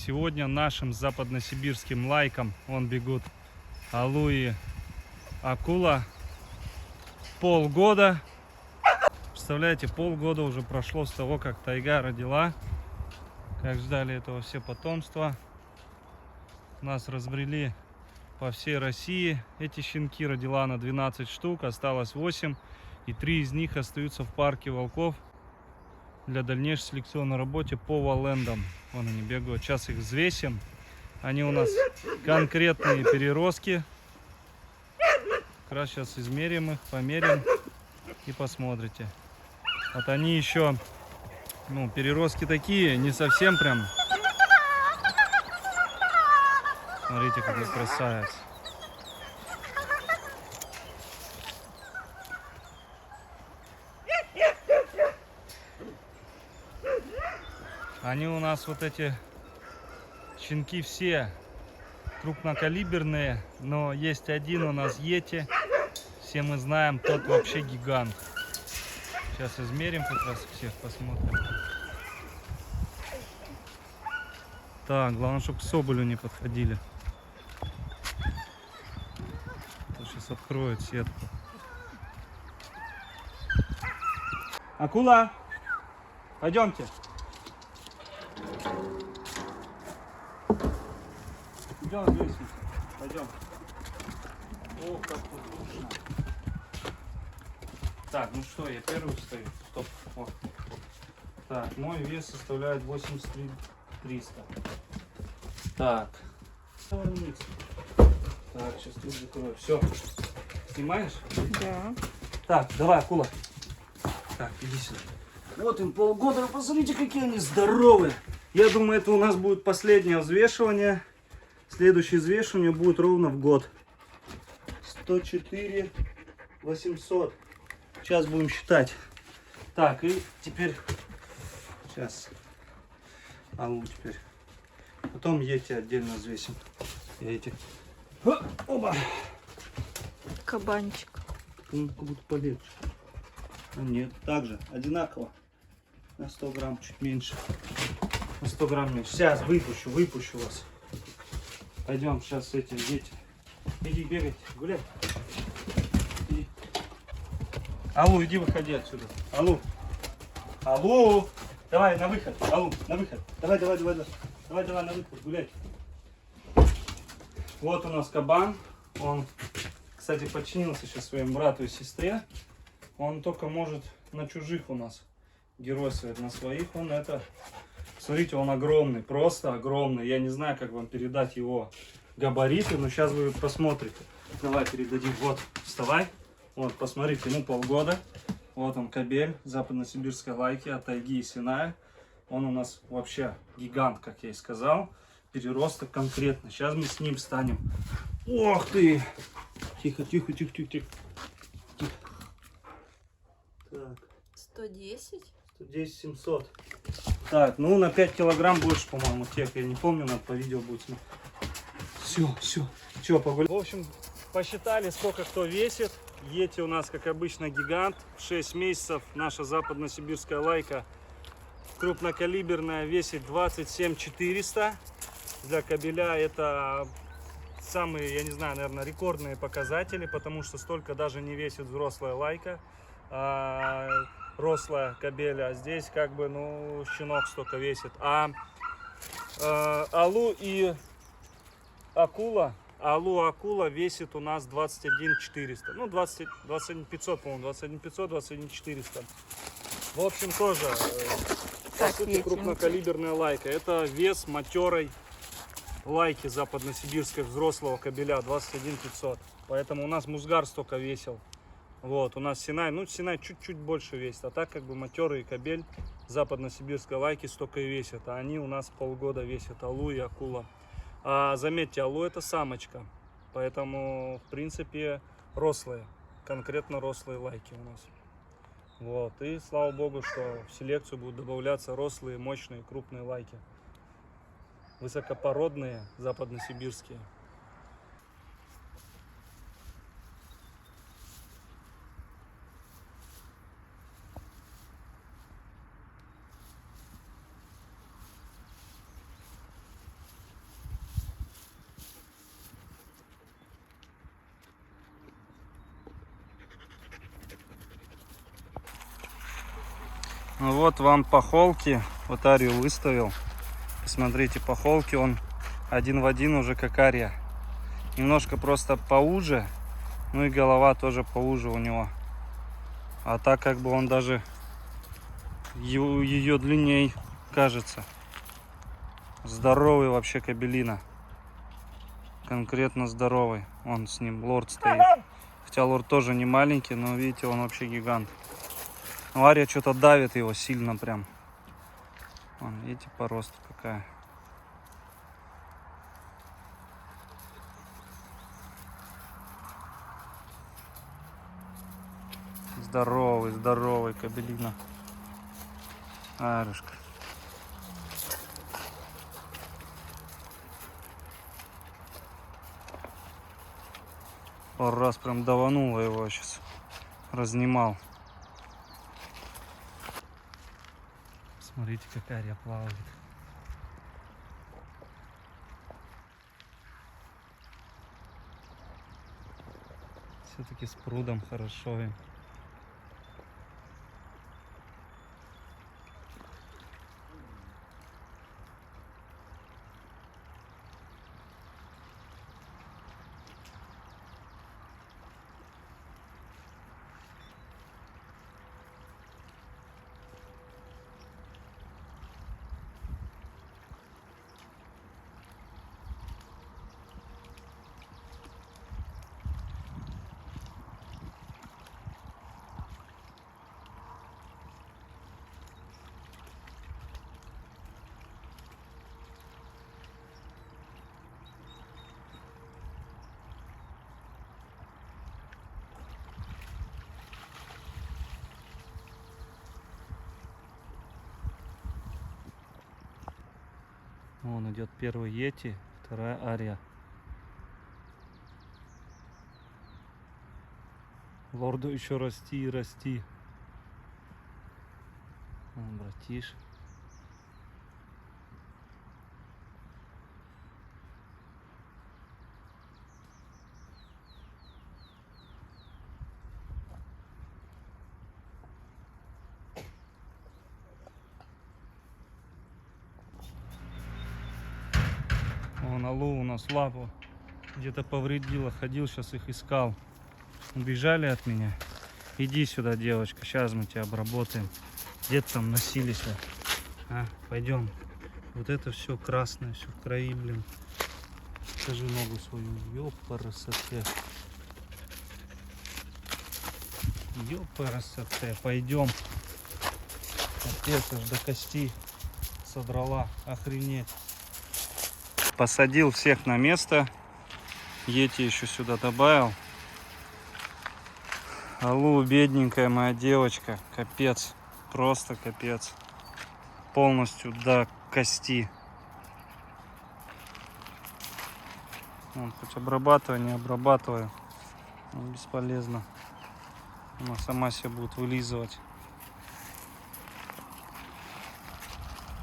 сегодня нашим западносибирским лайкам вон бегут Алу и Акула. Полгода. Представляете, полгода уже прошло с того, как тайга родила. Как ждали этого все потомства. Нас разбрели по всей России. Эти щенки родила на 12 штук, осталось 8. И 3 из них остаются в парке волков для дальнейшей селекционной работы по валлендам. Вон они бегают. Сейчас их взвесим. Они у нас конкретные переростки. Как раз сейчас измерим их, померим и посмотрите. Вот они еще, ну, переростки такие, не совсем прям. Смотрите, какой красавец. Они у нас, вот эти щенки, все крупнокалиберные, но есть один у нас йети. Все мы знаем, тот вообще гигант. Сейчас измерим как раз всех, посмотрим. Так, главное, чтобы к соболю не подходили. Сейчас откроют сетку. Акула, пойдемте. Идем здесь, пойдем. О, как тут душно. Так, ну что, я первый встаю. Стоп. О. Так, мой вес составляет 83 300. Так. Вниз. Так, сейчас тут закрою. Все. Снимаешь? Да. Так, давай, Акула. Так, иди сюда. Вот им полгода, вы посмотрите, какие они здоровые. Я думаю, это у нас будет последнее взвешивание. Следующее взвешивание будет ровно в год. 104 800. Сейчас будем считать. Так, и теперь... Сейчас. Алу теперь. Потом эти отдельно взвесим. Я эти... Оба! Кабанчик. Он как будто полегче. А нет, также одинаково. На 100 грамм чуть меньше. На 100 грамм меньше. Сейчас выпущу вас. Пойдем сейчас эти дети. Иди бегать, гуляй. Иди. Алу, иди выходи отсюда. Алу. Алу. Давай на выход. Алу, на выход. Давай на выход, гуляй. Вот у нас кабан. Он, кстати, подчинился сейчас своему брату и сестре. Он только может на чужих у нас геройствовать, на своих он это... Смотрите, он огромный, просто огромный. Я не знаю, как вам передать его габариты, но сейчас вы посмотрите. Давай передадим. Вот, вставай. Вот, посмотрите, ему полгода. Вот он, кобель западносибирской лайки от тайги и Синая. Он у нас вообще гигант, как я и сказал. Переросток конкретно. Сейчас мы с ним встанем. Ох ты! Тихо. Так. 110. 110 700. Так, ну на 5 килограмм больше, по-моему, тех. Я не помню, надо по видео будет смотреть. Все, погуляли. В общем, посчитали, сколько кто весит. Йети у нас, как обычно, гигант. 6 месяцев наша западносибирская лайка крупнокалиберная весит 27 400. Для кобеля это самые, я не знаю, наверное, рекордные показатели, потому что столько даже не весит взрослая лайка. Рослая кобеля, а здесь как бы, ну, щенок столько весит. Алу и Акула, Акула весит у нас 21 400. Ну, 21 500, по-моему, 21 500, 21 400. В общем, тоже, по сути, крупнокалиберная лайка. Это вес матерой лайки западносибирской взрослого кобеля 21 500. Поэтому у нас Музгар столько весил. Вот, у нас Синай, ну, Синай чуть-чуть больше весит, а так как бы матерый кобель западносибирской лайки столько и весят, а они у нас полгода весят, Алу и Акула. Заметьте, Алу это самочка, поэтому, в принципе, рослые, конкретно рослые лайки у нас. Вот, и слава богу, что в селекцию будут добавляться рослые, мощные, крупные лайки. Высокопородные, западносибирские. Ну вот вам по холке. Вот Арию выставил. Посмотрите, по холке он один в один уже как Ария. Немножко просто поуже. Ну и голова тоже поуже у него. А так как бы он даже ее длинней кажется. Здоровый вообще кобелина. Конкретно здоровый. Он с ним лорд стоит. Хотя лорд тоже не маленький, но видите, он вообще гигант. Но Ария что-то давит его сильно прям. Вон, видите, по росту какая. Здоровый, здоровый кобелина. Арюшка. Пару раз прям давануло его сейчас. Разнимал. Смотрите, как Ария плавает. Все-таки с прудом хорошо им. Вон идет первый Йети, вторая Ария. Лорду еще расти и расти. Вон, братиш. Вон Алу у нас лапу где-то повредила, ходил, сейчас их искал. Убежали от меня. Иди сюда, девочка, сейчас мы тебя обработаем. Где-то там носились. Пойдем. Вот это все красное, все в крови, блин. Покажи ногу свою. Ёпарасоте. Ёпарасоте. Пойдем. Капец, аж до кости содрала. Охренеть. Посадил всех на место. Йети еще сюда добавил. Алу, бедненькая моя девочка. Капец. Просто капец. Полностью до кости. Вон, хоть обрабатывай, не обрабатываю. Бесполезно. Она сама себя будет вылизывать.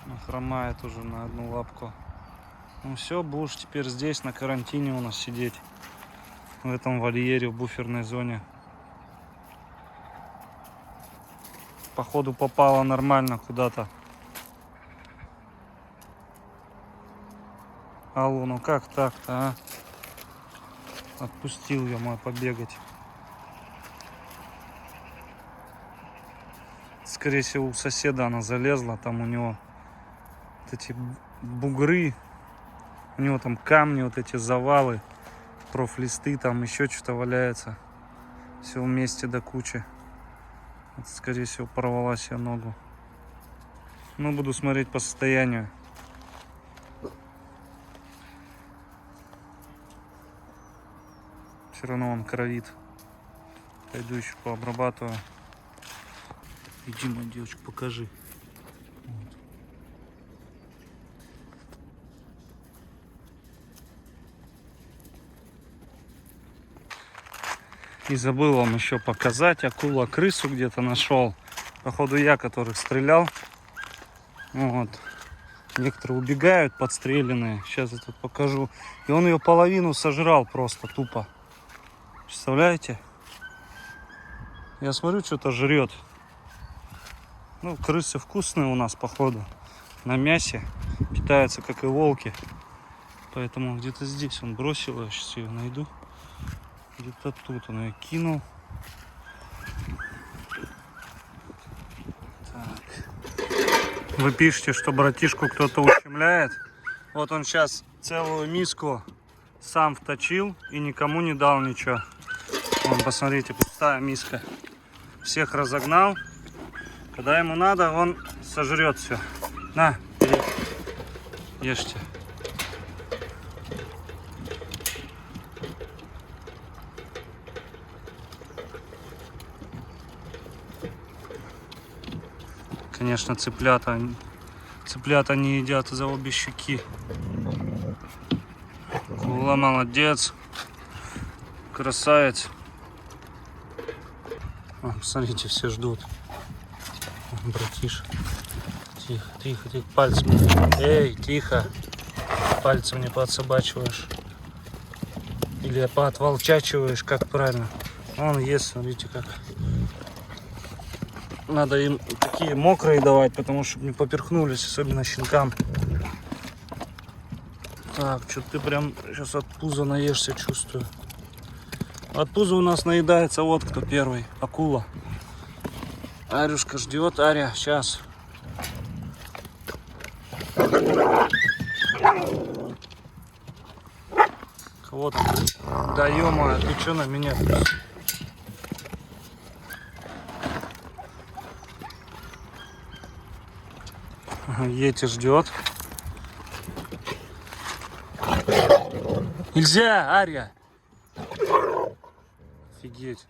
Она хромает уже на одну лапку. Ну все, будешь теперь здесь на карантине у нас сидеть. В этом вольере, в буферной зоне. Походу попала нормально куда-то. Алло, ну как так-то, а? Отпустил я мой побегать. Скорее всего, у соседа она залезла. Там у него вот эти бугры. У него там камни, вот эти завалы. Профлисты, там еще что-то валяется. Все вместе до кучи. Вот, скорее всего, порвала себе ногу. Ну, буду смотреть по состоянию. Все равно он кровит. Пойду еще пообрабатываю. Иди, моя девочка, покажи. Вот. И забыл вам еще показать. Акула крысу где-то нашел. Походу я, которых стрелял. Вот. Некоторые убегают подстреленные. Сейчас я тут покажу. И он ее половину сожрал просто тупо. Представляете? Я смотрю, что-то жрет. Ну, крысы вкусные у нас, походу. На мясе питаются, как и волки. Поэтому где-то здесь он бросил. Я сейчас ее найду. Где-то тут он ее кинул. Так. Вы пишете, что братишку кто-то ущемляет. Вот он сейчас целую миску сам вточил и никому не дал ничего. Вон, посмотрите, пустая миска. Всех разогнал. Когда ему надо, он сожрет все. На, ешьте. Конечно, цыплята не едят за обе щеки. Кула молодец. Красавец. О, смотрите, все ждут. Братиш. Тихо, тихо, тихо. Пальцем. Эй, тихо. Пальцем не подсобачиваешь. Или поотволчачиваешь, как правильно. Он ест, смотрите как. Надо им такие мокрые давать, потому что не поперхнулись, особенно щенкам. Так, что ты прям сейчас от пуза наешься, чувствую. От пуза у нас наедается вот кто первый. Акула. Арюшка ждет. Аря, сейчас. Вот. Да ё-моё, ты что на меня? Ети ждет. Нельзя, Ария. Офигеть.